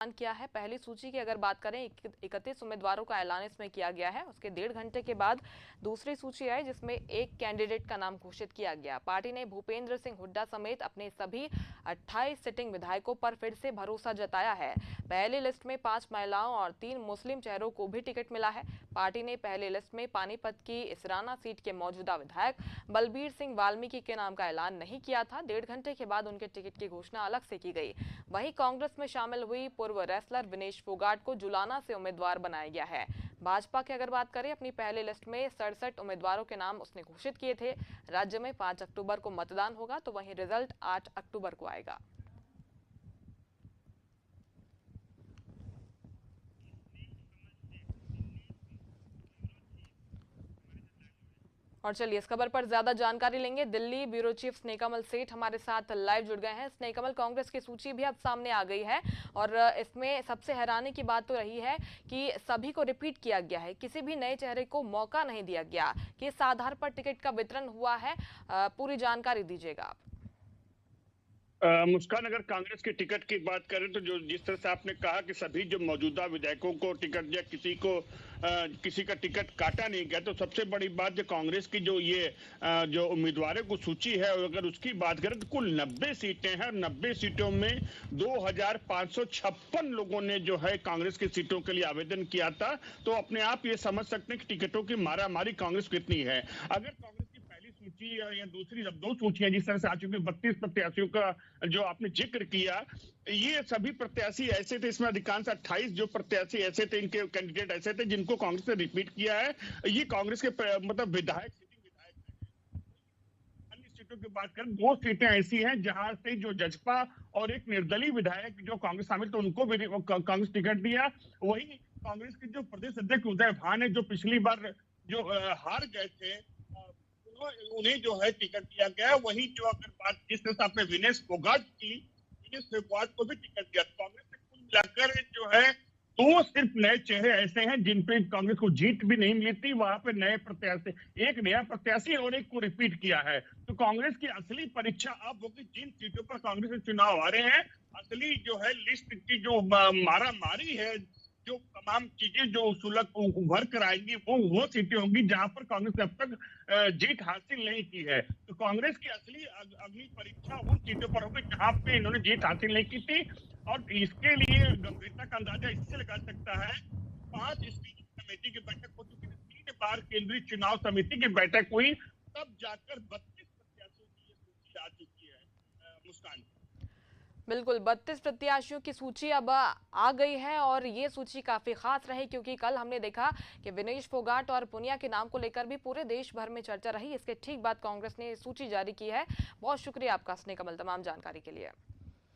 किया है। पहली सूची की अगर बात करें 31 उम्मीदवारों का ऐलान इसमें किया गया है। उसके 1.5 घंटे के बाद दूसरी सूची आई जिसमें एक कैंडिडेट का नाम घोषित किया गया। पार्टी ने भूपेंद्र सिंह हुड्डा समेत अपने सभी 28 सिटिंग विधायकों पर फिर से भरोसा जताया है। पहली लिस्ट में 5 महिलाओं और 3 मुस्लिम चेहरों को भी टिकट मिला है। पार्टी ने पहली लिस्ट में पानीपत की इसराना सीट के मौजूदा विधायक बलबीर सिंह वाल्मीकि के नाम का ऐलान नहीं किया था। 1.5 घंटे के बाद उनके टिकट की घोषणा अलग से की गई। वहीं कांग्रेस में शामिल हुई पूर्व रेसलर विनेश फोगाट को जुलाना से उम्मीदवार बनाया गया है। भाजपा की अगर बात करें, अपनी पहली लिस्ट में 67 उम्मीदवारों के नाम उसने घोषित किए थे। राज्य में 5 अक्टूबर को मतदान होगा, तो वहीं रिजल्ट 8 अक्टूबर को आएगा। और चलिए इस खबर पर ज्यादा जानकारी लेंगे। दिल्ली ब्यूरो चीफ स्नेहकमल सेठ हमारे साथ लाइव जुड़ गए हैं। स्नेहकमल, कांग्रेस की सूची भी अब सामने आ गई है और इसमें सबसे हैरानी की बात तो रही है कि सभी को रिपीट किया गया है, किसी भी नए चेहरे को मौका नहीं दिया गया। किस आधार पर टिकट का वितरण हुआ है, पूरी जानकारी दीजिएगा आप। मुस्कान, अगर कांग्रेस के टिकट की बात करें तो जो जिस तरह से आपने कहा कि सभी जो मौजूदा विधायकों को टिकट या किसी का टिकट काटा नहीं गया, तो सबसे बड़ी बात जो कांग्रेस की जो उम्मीदवारों की सूची है, अगर उसकी बात करें तो कुल 90 सीटें हैं। 90 सीटों में 2556 लोगों ने जो है कांग्रेस की सीटों के लिए आवेदन किया था। तो अपने आप ये समझ सकते हैं कि टिकटों की मारामारी कांग्रेस कितनी है। अगर कांग्रेस सूची या दूसरी, जब 2 सूचियां जिस तरह से आ चुकी, 32 प्रत्याशियों का जो आपने जिक्र किया, ये सभी प्रत्याशी ऐसे थे, इसमें अधिकांश 28 जो प्रत्याशी ऐसे थे, इनके कैंडिडेट ऐसे थे जिनको कांग्रेस ने रिपीट किया है। ये कांग्रेस के मतलब विधायक अन्य सीटों की बात करें, 2 सीटें ऐसी हैं जहां से जो जजपा और एक निर्दलीय विधायक जो कांग्रेस शामिल, तो उनको भी कांग्रेस टिकट दिया। वही कांग्रेस के जो प्रदेश अध्यक्ष उदय भान है, जो पिछली बार जो हार गए थे, उन्हें जो है टिकट दिया गया। वही जो अगर बात जिस तरह से आपने विनेश फोगाट की, विनेश फोगाट को भी टिकट दिया। कांग्रेस से कुल मिलाकर जो है 2 सिर्फ नए चेहरे ऐसे हैं जिन पे कांग्रेस को जीत भी नहीं मिलती। वहां पे नए प्रत्याशी, एक नया प्रत्याशी और एक को रिपीट किया है। तो कांग्रेस की असली परीक्षा अब होगी जिन सीटों पर कांग्रेस के चुनाव आ रहे हैं। असली जो है लिस्ट की जो मारा मारी है, जो तमाम चीजें जो सुलग उभर कर आएंगी, वो सीटें होंगी जहां पर कांग्रेस ने अब तक जीत हासिल नहीं की है। तो कांग्रेस की असली अगली परीक्षा उन सीटों पर होगी जहां पे इन्होंने जीत हासिल नहीं की थी। और इसके लिए गंभीरता का अंदाजा इससे लगा सकता है, 5 स्क्रीनिंग कमेटी की बैठक हो चुकी थी, 3 बार केंद्रीय चुनाव समिति की बैठक हुई, तब जाकर 32 प्रत्याशियों की ये सूची आ चुकी है। मुस्कान, बिल्कुल, 32 प्रत्याशियों की सूची अब आ गई है और ये सूची काफी खास रही क्योंकि कल हमने देखा कि विनेश फोगाट और पुनिया के नाम को लेकर भी पूरे देश भर में चर्चा रही। इसके ठीक बाद कांग्रेस ने सूची जारी की है। बहुत शुक्रिया आपका स्नेहकमल, तमाम जानकारी के लिए।